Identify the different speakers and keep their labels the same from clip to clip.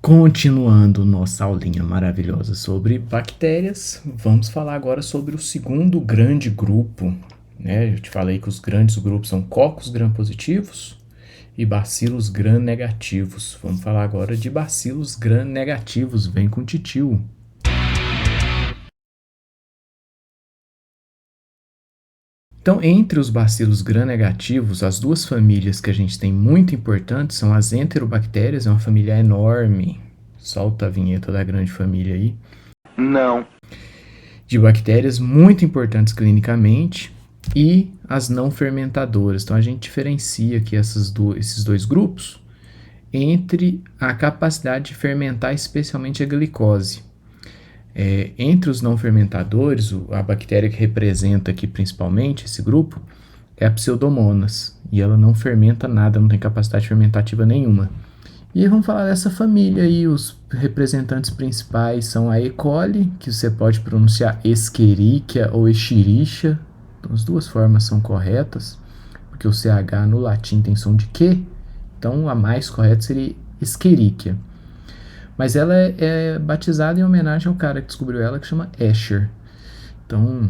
Speaker 1: Continuando nossa aulinha maravilhosa sobre bactérias, vamos falar agora sobre o segundo grande grupo, né? Eu te falei que os grandes grupos são cocos gram-positivos e bacilos gram-negativos. Vamos falar agora de bacilos gram-negativos. Vem com o titio. Então, entre os bacilos gram-negativos, as duas famílias que a gente tem muito importantes são as enterobactérias, é uma família enorme. Solta a vinheta da grande família aí.
Speaker 2: Não.
Speaker 1: De bactérias muito importantes clinicamente e as não fermentadoras. Então a gente diferencia aqui esses dois grupos entre a capacidade de fermentar especialmente a glicose. Entre os não fermentadores, a bactéria que representa aqui principalmente esse grupo é a Pseudomonas, e ela não fermenta nada, não tem capacidade fermentativa nenhuma. E aí vamos falar dessa família aí, os representantes principais são a E. coli, que você pode pronunciar Escherichia ou Escherichia, então, as duas formas são corretas, porque o CH no latim tem som de Q, então a mais correta seria Escherichia. Mas ela é batizada em homenagem ao cara que descobriu ela, que chama Escher. Então,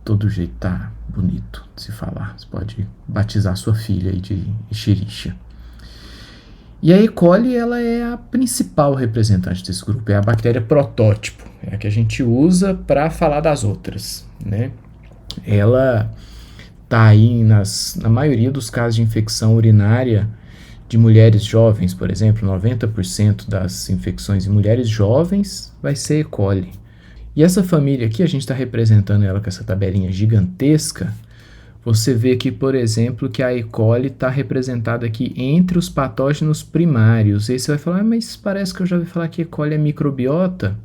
Speaker 1: todo jeito tá bonito de se falar. Você pode batizar sua filha aí de Escherichia. E a E. coli, ela é a principal representante desse grupo, é a bactéria protótipo, é a que a gente usa para falar das outras, né? Ela tá aí na maioria dos casos de infecção urinária de mulheres jovens, por exemplo, 90% das infecções em mulheres jovens vai ser E. coli. E essa família aqui, a gente está representando ela com essa tabelinha gigantesca. Você vê aqui, por exemplo, que a E. coli está representada aqui entre os patógenos primários. E aí você vai falar, mas parece que eu já ouvi falar que E. coli é microbiota.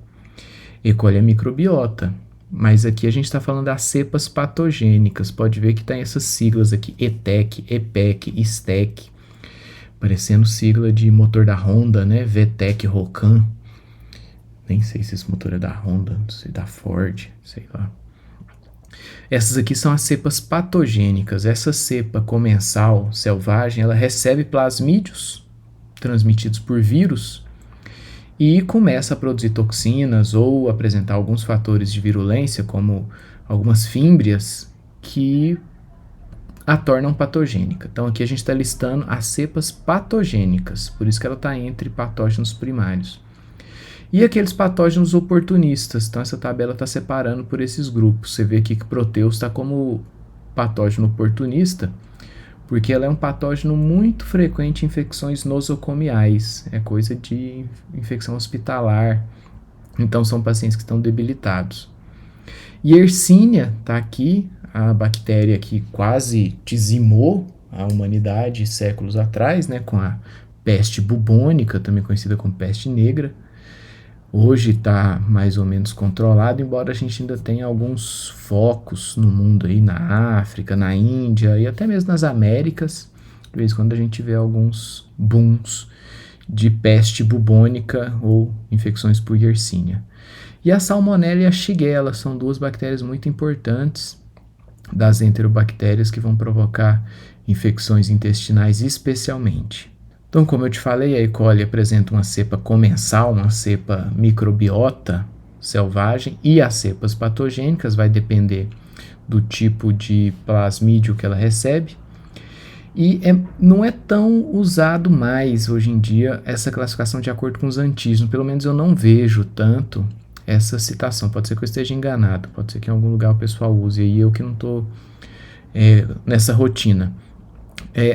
Speaker 1: E. coli é microbiota, mas aqui a gente está falando das cepas patogênicas. Pode ver que tem essas siglas aqui, ETEC, EPEC, STEC, parecendo sigla de motor da Honda, né? VTEC, Rocan. Nem sei se esse motor é da Honda, não sei, da Ford, sei lá. Essas aqui são as cepas patogênicas. Essa cepa comensal selvagem, ela recebe plasmídios transmitidos por vírus e começa a produzir toxinas ou apresentar alguns fatores de virulência, como algumas fímbrias, que a tornam patogênica. Então aqui a gente está listando as cepas patogênicas, por isso que ela está entre patógenos primários. E aqueles patógenos oportunistas, então essa tabela está separando por esses grupos. Você vê aqui que Proteus está como patógeno oportunista, porque ela é um patógeno muito frequente em infecções nosocomiais, é coisa de infecção hospitalar, então são pacientes que estão debilitados. Yersinia está aqui, a bactéria que quase dizimou a humanidade séculos atrás, né, com a peste bubônica, também conhecida como peste negra. Hoje está mais ou menos controlado, embora a gente ainda tenha alguns focos no mundo aí, na África, na Índia e até mesmo nas Américas. De vez em quando a gente vê alguns booms de peste bubônica ou infecções por Yersinia. E a Salmonella e a Shigella são duas bactérias muito importantes das enterobactérias que vão provocar infecções intestinais especialmente. Então, como eu te falei, a E. coli apresenta uma cepa comensal, uma cepa microbiota selvagem, e as cepas patogênicas vai depender do tipo de plasmídio que ela recebe. E não é tão usado mais hoje em dia essa classificação de acordo com os antígenos, pelo menos eu não vejo tanto essa citação. Pode ser que eu esteja enganado, pode ser que em algum lugar o pessoal use, e eu que não estou nessa rotina.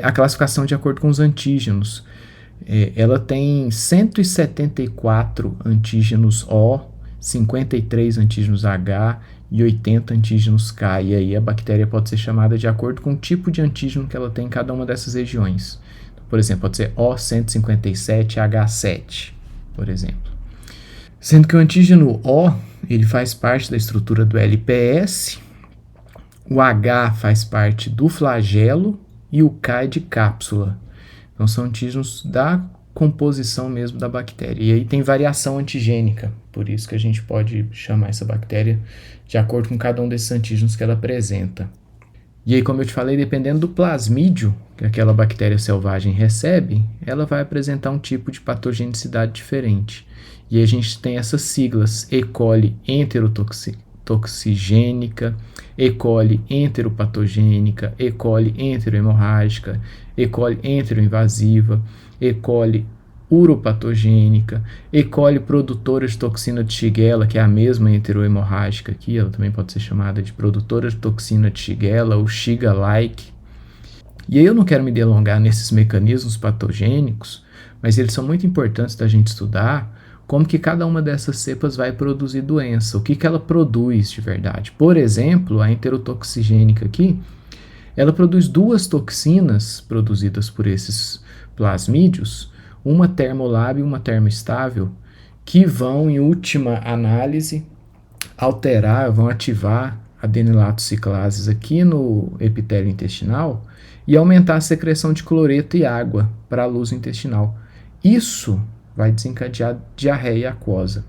Speaker 1: A classificação de acordo com os antígenos. Ela tem 174 antígenos O, 53 antígenos H e 80 antígenos K. E aí a bactéria pode ser chamada de acordo com o tipo de antígeno que ela tem em cada uma dessas regiões. Por exemplo, pode ser O157 H7, por exemplo. Sendo que o antígeno O, ele faz parte da estrutura do LPS, o H faz parte do flagelo e o K é de cápsula. Então são antígenos da composição mesmo da bactéria. E aí tem variação antigênica, por isso que a gente pode chamar essa bactéria de acordo com cada um desses antígenos que ela apresenta. E aí, como eu te falei, dependendo do plasmídio que aquela bactéria selvagem recebe, ela vai apresentar um tipo de patogenicidade diferente. E aí a gente tem essas siglas: E. coli enterotoxigênica, E. coli enteropatogênica, E. coli enterohemorrágica, E. coli enteroinvasiva, E. coli uropatogênica, E. coli produtora de toxina de Shigella, que é a mesma enterohemorrágica aqui, ela também pode ser chamada de produtora de toxina de Shigella ou Shiga-like. E aí eu não quero me delongar nesses mecanismos patogênicos, mas eles são muito importantes da gente estudar como que cada uma dessas cepas vai produzir doença, o que ela produz de verdade. Por exemplo, a enterotoxigênica aqui, ela produz duas toxinas produzidas por esses plasmídios, uma termolábil e uma termoestável, que vão, em última análise, vão ativar adenilato ciclases aqui no epitélio intestinal e aumentar a secreção de cloreto e água para a luz intestinal. Isso vai desencadear diarreia aquosa.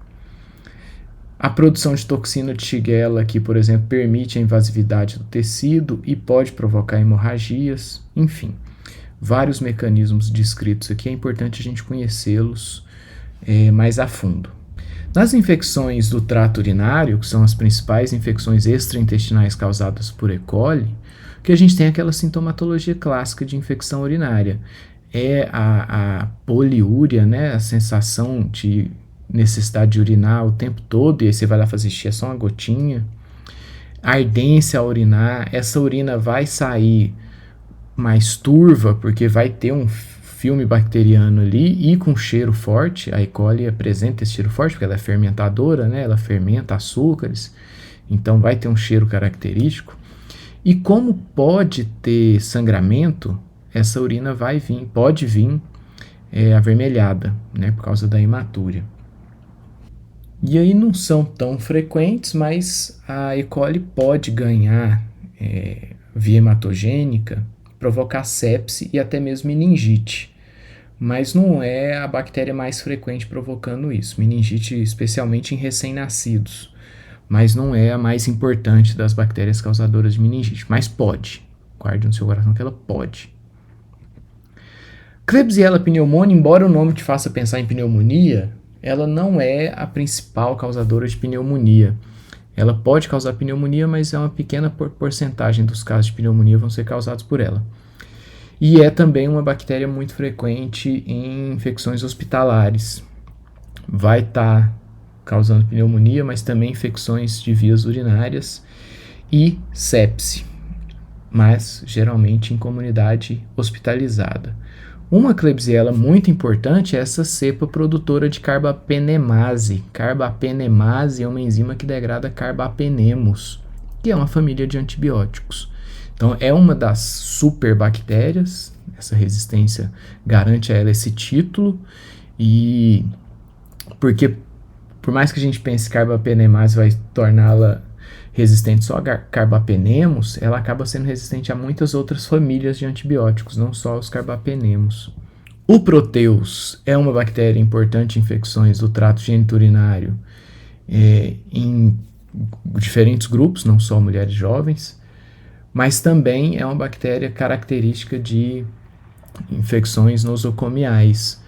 Speaker 1: A produção de toxina de Shigella aqui, por exemplo, permite a invasividade do tecido e pode provocar hemorragias, enfim. Vários mecanismos descritos aqui, é importante a gente conhecê-los mais a fundo. Nas infecções do trato urinário, que são as principais infecções extraintestinais causadas por E. coli, que a gente tem aquela sintomatologia clássica de infecção urinária. É a poliúria, né? A sensação de necessidade de urinar o tempo todo, e aí você vai lá fazer xixi, é só uma gotinha. Ardência a urinar, essa urina vai sair mais turva, porque vai ter um filme bacteriano ali e com cheiro forte. A E. coli apresenta esse cheiro forte, porque ela é fermentadora, né? Ela fermenta açúcares, então vai ter um cheiro característico. E como pode ter sangramento, essa urina pode vir avermelhada, né? Por causa da hematúria. E aí não são tão frequentes, mas a E. coli pode ganhar via hematogênica, provocar sepse e até mesmo meningite. Mas não é a bactéria mais frequente provocando isso. Meningite especialmente em recém-nascidos. Mas não é a mais importante das bactérias causadoras de meningite. Mas pode. Guarde no seu coração que ela pode. Klebsiella pneumoniae, embora o nome te faça pensar em pneumonia, ela não é a principal causadora de pneumonia. Ela pode causar pneumonia, mas é uma pequena porcentagem dos casos de pneumonia vão ser causados por ela. E é também uma bactéria muito frequente em infecções hospitalares. Vai estar causando pneumonia, mas também infecções de vias urinárias e sepse, mas geralmente em comunidade hospitalizada. Uma Klebsiella muito importante é essa cepa produtora de carbapenemase. Carbapenemase é uma enzima que degrada carbapenemos, que é uma família de antibióticos. Então, é uma das superbactérias, essa resistência garante a ela esse título, e porque, por mais que a gente pense que carbapenemase vai torná-la resistente só a carbapenemos, ela acaba sendo resistente a muitas outras famílias de antibióticos, não só os carbapenemos. O Proteus é uma bactéria importante em infecções do trato geniturinário em diferentes grupos, não só mulheres jovens, mas também é uma bactéria característica de infecções nosocomiais.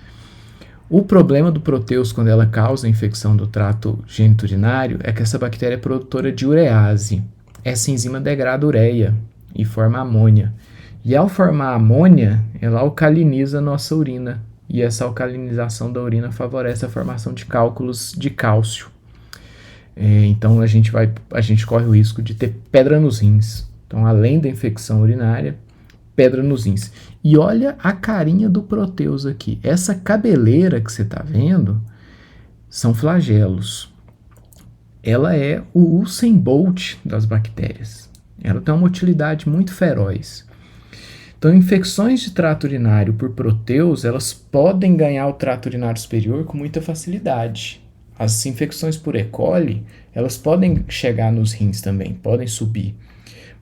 Speaker 1: O problema do Proteus quando ela causa infecção do trato geniturinário é que essa bactéria é produtora de urease. Essa enzima degrada ureia e forma amônia. E ao formar amônia, ela alcaliniza a nossa urina. E essa alcalinização da urina favorece a formação de cálculos de cálcio. Então a gente corre o risco de ter pedra nos rins. Então, além da infecção urinária, pedra nos rins. E olha a carinha do Proteus aqui. Essa cabeleira que você está vendo são flagelos. Ela é o Usain Bolt das bactérias. Ela tem uma utilidade muito feroz. Então, infecções de trato urinário por Proteus, elas podem ganhar o trato urinário superior com muita facilidade. As infecções por E. coli, elas podem chegar nos rins também, podem subir.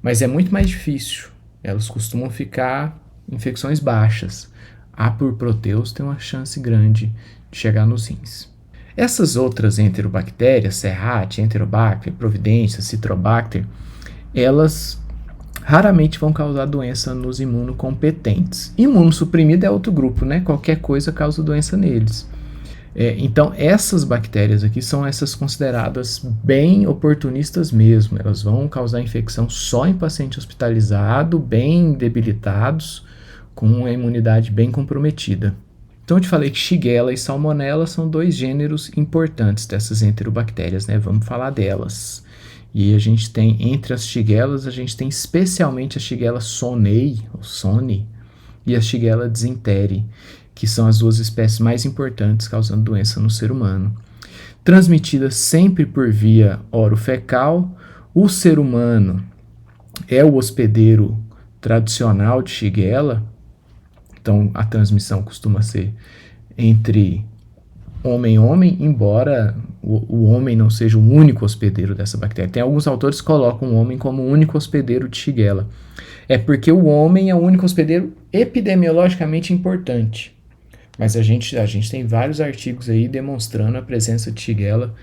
Speaker 1: Mas é muito mais difícil. Elas costumam ficar infecções baixas. A por Proteus tem uma chance grande de chegar nos rins. Essas outras enterobactérias, Serratia, Enterobacter, Providência, Citrobacter, elas raramente vão causar doença nos imunocompetentes. Imunossuprimido é outro grupo, né? Qualquer coisa causa doença neles. Então, essas bactérias aqui são essas consideradas bem oportunistas mesmo. Elas vão causar infecção só em paciente hospitalizado, bem debilitados, com a imunidade bem comprometida. Então, eu te falei que Shigella e Salmonella são dois gêneros importantes dessas enterobactérias, né? Vamos falar delas. E a gente tem, entre as Shigellas, a gente tem especialmente a Shigella sonnei, ou Sonni, e a Shigella dysentery, que são as duas espécies mais importantes causando doença no ser humano. Transmitida sempre por via orofecal, o ser humano é o hospedeiro tradicional de Shigella, então a transmissão costuma ser entre homem-homem, embora o homem não seja o único hospedeiro dessa bactéria. Tem alguns autores que colocam o homem como o único hospedeiro de Shigella. É porque o homem é o único hospedeiro epidemiologicamente importante. Mas a gente tem vários artigos aí demonstrando a presença de Shigella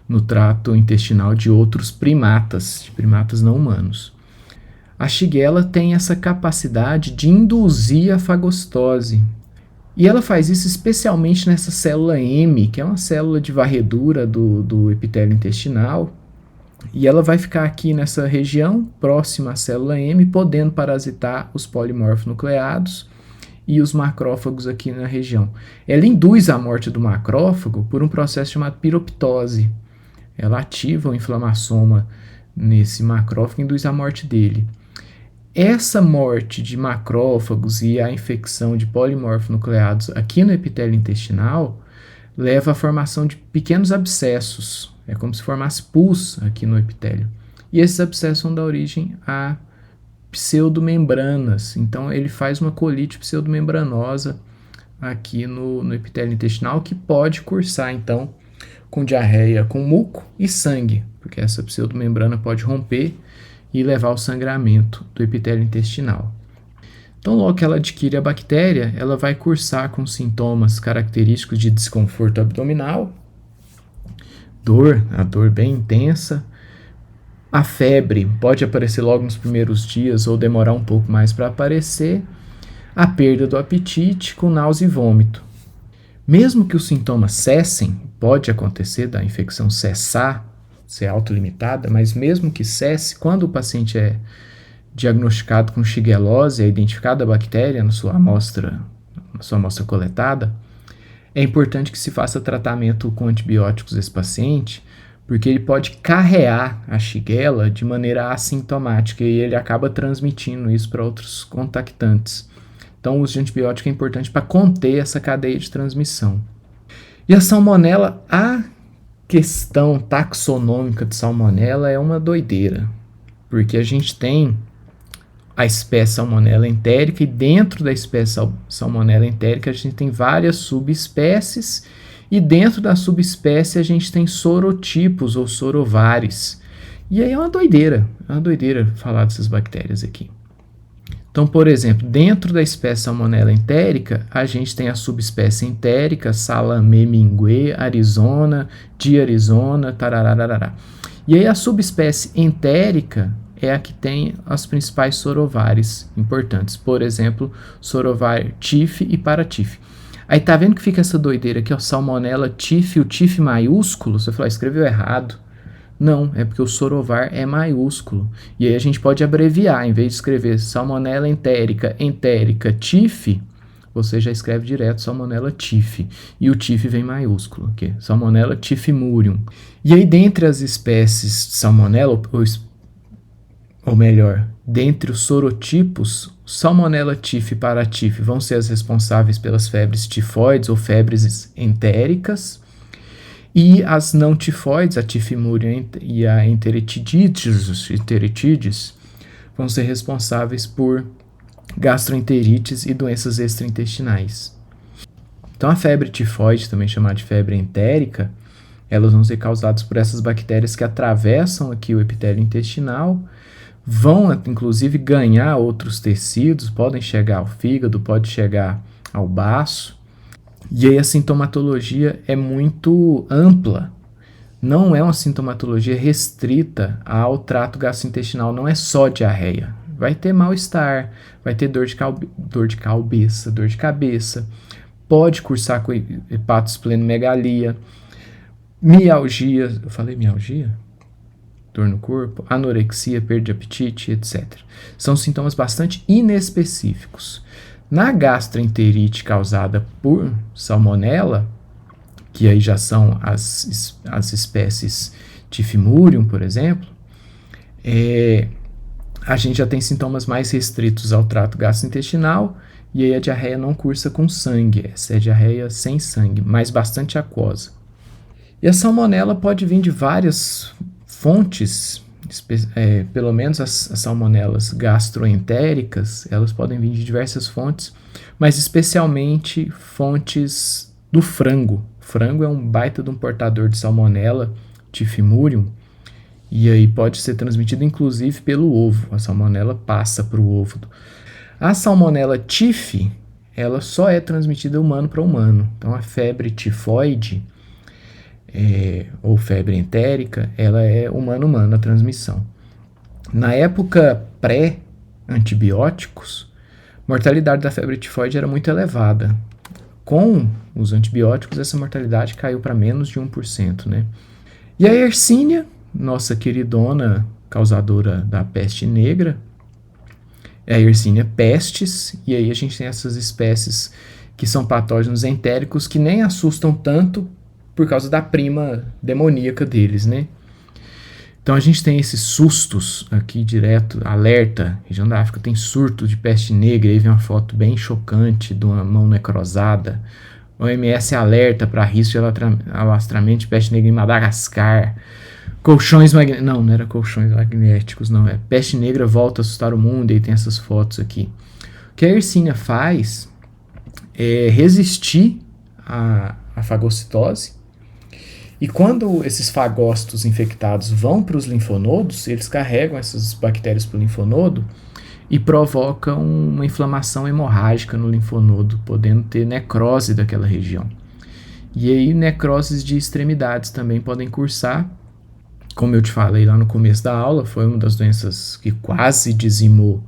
Speaker 1: no trato intestinal de outros primatas, de primatas não humanos. A Shigella tem essa capacidade de induzir a fagocitose. E ela faz isso especialmente nessa célula M, que é uma célula de varredura do epitélio intestinal. E ela vai ficar aqui nessa região, próxima à célula M, podendo parasitar os polimorfonucleados e os macrófagos aqui na região. Ela induz a morte do macrófago por um processo chamado piroptose. Ela ativa o inflamassoma nesse macrófago e induz a morte dele. Essa morte de macrófagos e a infecção de polimorfonucleados aqui no epitélio intestinal leva à formação de pequenos abscessos. É como se formasse pus aqui no epitélio. E esses abscessos vão dar origem a pseudomembranas. Então, ele faz uma colite pseudomembranosa aqui no epitélio intestinal, que pode cursar, então, com diarreia, com muco e sangue, porque essa pseudomembrana pode romper e levar ao sangramento do epitélio intestinal. Então, logo que ela adquire a bactéria, ela vai cursar com sintomas característicos de desconforto abdominal, a dor bem intensa. A febre pode aparecer logo nos primeiros dias ou demorar um pouco mais para aparecer. A perda do apetite com náusea e vômito. Mesmo que os sintomas cessem, pode acontecer da infecção cessar, ser autolimitada, mas mesmo que cesse, quando o paciente é diagnosticado com shigellose, é identificada a bactéria na sua amostra coletada, é importante que se faça tratamento com antibióticos desse paciente, porque ele pode carrear a Shigella de maneira assintomática e ele acaba transmitindo isso para outros contactantes. Então, o uso de antibiótico é importante para conter essa cadeia de transmissão. E a salmonela, a questão taxonômica de salmonela é uma doideira, porque a gente tem a espécie salmonela entérica e dentro da espécie salmonela entérica a gente tem várias subespécies e dentro da subespécie a gente tem sorotipos ou sorovares. E aí é uma doideira falar dessas bactérias aqui. Então, por exemplo, dentro da espécie salmonela entérica, a gente tem a subespécie entérica, Salame mingue, Arizona, de Arizona, tarararará. E aí a subespécie entérica é a que tem as principais sorovares importantes. Por exemplo, sorovar TIF e paraTIF. Aí tá vendo que fica essa doideira aqui, ó, Salmonella TIF, o TIF maiúsculo, você falou, escreveu errado. Não, é porque o sorovar é maiúsculo. E aí a gente pode abreviar, em vez de escrever Salmonella entérica, TIF, você já escreve direto Salmonella TIF. E o TIF vem maiúsculo, aqui, Salmonella tifimurium. E aí, dentre as espécies de Salmonella, ou melhor, dentre os sorotipos, Salmonella TIF e paraTIF vão ser as responsáveis pelas febres tifoides ou febres entéricas. E as não tifoides, a tifimurium e a enteritides, vão ser responsáveis por gastroenterites e doenças extraintestinais. Então, a febre tifoide, também chamada de febre entérica, elas vão ser causadas por essas bactérias que atravessam aqui o epitélio intestinal, vão, inclusive, ganhar outros tecidos, podem chegar ao fígado, pode chegar ao baço. E aí a sintomatologia é muito ampla, não é uma sintomatologia restrita ao trato gastrointestinal, não é só diarreia. vai ter mal-estar, vai ter dor de cabeça, pode cursar com hepatosplenomegalia, mialgia, eu falei mialgia? Dor no corpo, anorexia, perda de apetite, etc. São sintomas bastante inespecíficos. Na gastroenterite causada por salmonela, que aí já são as espécies Typhimurium, por exemplo, a gente já tem sintomas mais restritos ao trato gastrointestinal, e aí a diarreia não cursa com sangue, essa é a diarreia sem sangue, mas bastante aquosa. E a salmonela pode vir de várias fontes, pelo menos as salmonelas gastroentéricas, elas podem vir de diversas fontes, mas especialmente fontes do frango. O frango é um baita de um portador de salmonela Typhimurium, e aí pode ser transmitido inclusive pelo ovo. A salmonela passa para o ovo. A salmonela tif, ela só é transmitida humano para humano. Então a febre tifoide, ou febre entérica, ela é humano-humano a transmissão. Na época pré-antibióticos, a mortalidade da febre tifoide era muito elevada. Com os antibióticos, essa mortalidade caiu para menos de 1%, né? E a Yersinia, nossa queridona causadora da peste negra, é a Yersinia pestis, e aí a gente tem essas espécies que são patógenos entéricos que nem assustam tanto por causa da prima demoníaca deles, né? Então a gente tem esses sustos aqui direto, alerta, região da África tem surto de peste negra, aí vem uma foto bem chocante de uma mão necrosada. O OMS alerta para risco de alastramento de peste negra em Madagascar. Colchões magnéticos, não era colchões magnéticos, não, é peste negra volta a assustar o mundo, e aí tem essas fotos aqui. O que a Yersinia faz é resistir à fagocitose, e quando esses fagócitos infectados vão para os linfonodos, eles carregam essas bactérias para o linfonodo e provocam uma inflamação hemorrágica no linfonodo, podendo ter necrose daquela região. E aí necroses de extremidades também podem cursar. Como eu te falei lá no começo da aula, foi uma das doenças que quase dizimou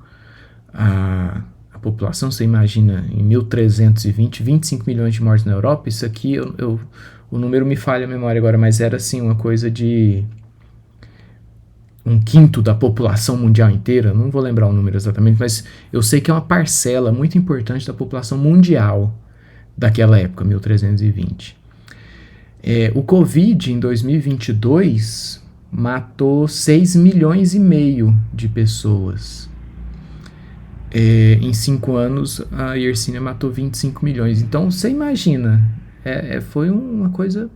Speaker 1: a população. Você imagina, em 1320, 25 milhões de mortes na Europa. Isso aqui, o número me falha a memória agora, mas era assim, uma coisa de 1/5 da população mundial inteira. Não vou lembrar o número exatamente, mas eu sei que é uma parcela muito importante da população mundial daquela época, 1320. O Covid, em 2022, matou 6 milhões e meio de pessoas. Em 5 anos, a Yersinia matou 25 milhões. Então, você imagina, foi uma coisa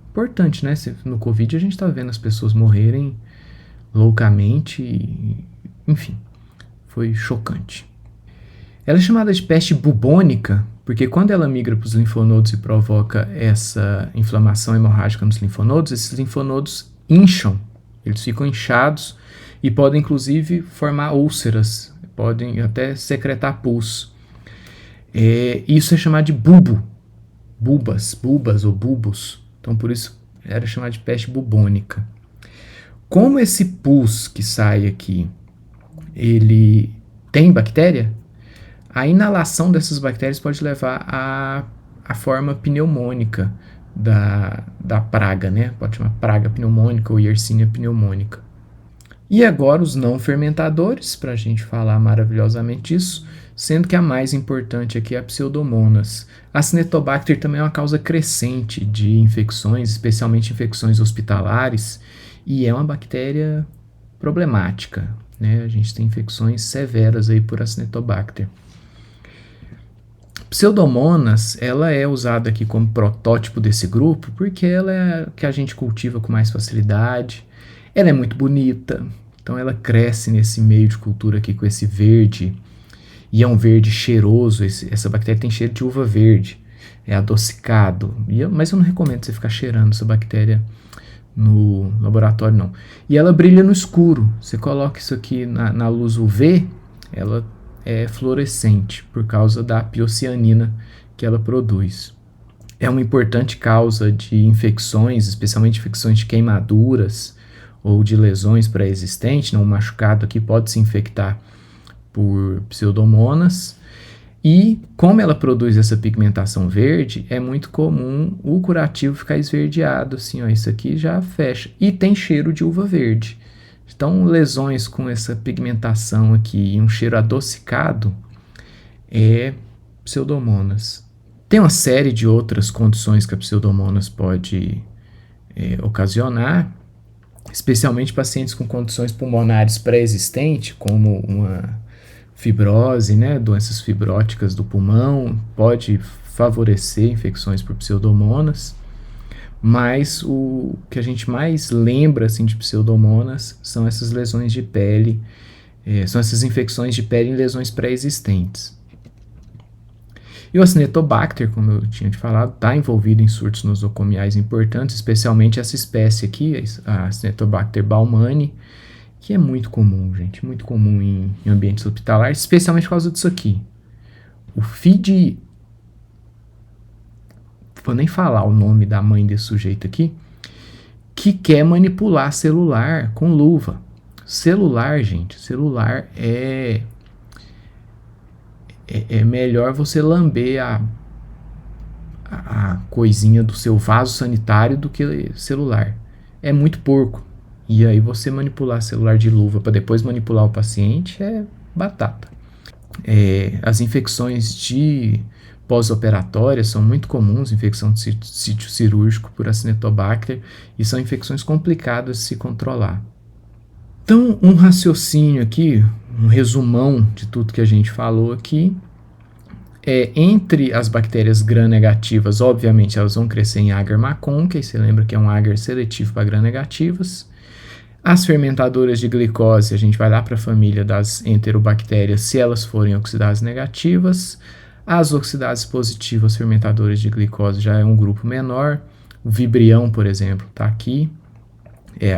Speaker 1: importante, né? No Covid, a gente tá vendo as pessoas morrerem loucamente, enfim, foi chocante. Ela é chamada de peste bubônica, porque quando ela migra para os linfonodos e provoca essa inflamação hemorrágica nos linfonodos, esses linfonodos incham, eles ficam inchados e podem inclusive formar úlceras, podem até secretar pus. Isso é chamado de bubas ou bulbos, então por isso era chamado de peste bubônica. Como esse pus que sai aqui, ele tem bactéria, a inalação dessas bactérias pode levar à forma pneumônica da praga, né? Pode chamar praga pneumônica ou Yersinia pneumônica. E agora os não fermentadores, para a gente falar maravilhosamente disso, sendo que a mais importante aqui é a Pseudomonas. A Acinetobacter também é uma causa crescente de infecções, especialmente infecções hospitalares, e é uma bactéria problemática, né? A gente tem infecções severas aí por Acinetobacter. Pseudomonas, ela é usada aqui como protótipo desse grupo porque ela é a que a gente cultiva com mais facilidade, ela é muito bonita, então ela cresce nesse meio de cultura aqui com esse verde, e é um verde cheiroso, essa bactéria tem cheiro de uva verde, é adocicado, mas eu não recomendo você ficar cheirando essa bactéria no laboratório não. E ela brilha no escuro, você coloca isso aqui na luz UV, ela é fluorescente por causa da piocianina que ela produz. É uma importante causa de infecções, especialmente infecções de queimaduras ou de lesões pré-existentes. Um machucado aqui pode se infectar por Pseudomonas. E como ela produz essa pigmentação verde, é muito comum o curativo ficar esverdeado, assim, ó, isso aqui já fecha. E tem cheiro de uva verde. Então, lesões com essa pigmentação aqui e um cheiro adocicado é Pseudomonas. Tem uma série de outras condições que a Pseudomonas pode ocasionar, especialmente pacientes com condições pulmonares pré-existentes, como uma fibrose, né, doenças fibróticas do pulmão, pode favorecer infecções por Pseudomonas, mas o que a gente mais lembra assim, de Pseudomonas são essas lesões de pele, são essas infecções de pele em lesões pré-existentes. E o Acinetobacter, como eu tinha te falado, está envolvido em surtos nosocomiais importantes, especialmente essa espécie aqui, a Acinetobacter baumannii, que é muito comum, gente, muito comum em ambientes hospitalares, especialmente por causa disso aqui. O FID, vou nem falar o nome da mãe desse sujeito aqui, que quer manipular celular com luva. Celular, gente, celular é melhor você lamber a coisinha do seu vaso sanitário do que celular. É muito porco. E aí você manipular celular de luva para depois manipular o paciente é batata. As infecções de pós-operatórias são muito comuns, infecção de sítio cirúrgico por Acinetobacter, e são infecções complicadas de se controlar. Então, um raciocínio aqui, um resumão de tudo que a gente falou aqui, entre as bactérias gram-negativas, obviamente, elas vão crescer em agar-macon, que aí você lembra que é um agar seletivo para gram-negativas. As fermentadoras de glicose, a gente vai lá para a família das enterobactérias, se elas forem oxidases negativas. As oxidases positivas, fermentadoras de glicose, já é um grupo menor. O Vibrião, por exemplo, está aqui.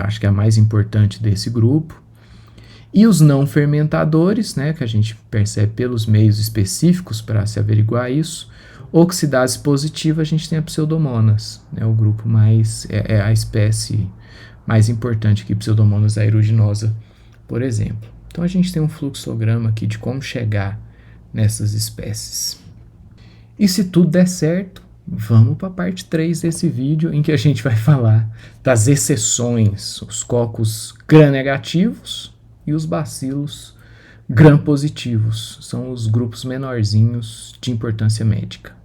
Speaker 1: Acho que é a mais importante desse grupo. E os não fermentadores, né, que a gente percebe pelos meios específicos para se averiguar isso. Oxidase positiva, a gente tem a Pseudomonas, né, o grupo mais, a espécie mais importante que Pseudomonas aeruginosa, por exemplo. Então a gente tem um fluxograma aqui de como chegar nessas espécies. E se tudo der certo, vamos para a parte 3 desse vídeo, em que a gente vai falar das exceções, os cocos gram-negativos e os bacilos gram-positivos. São os grupos menorzinhos de importância médica.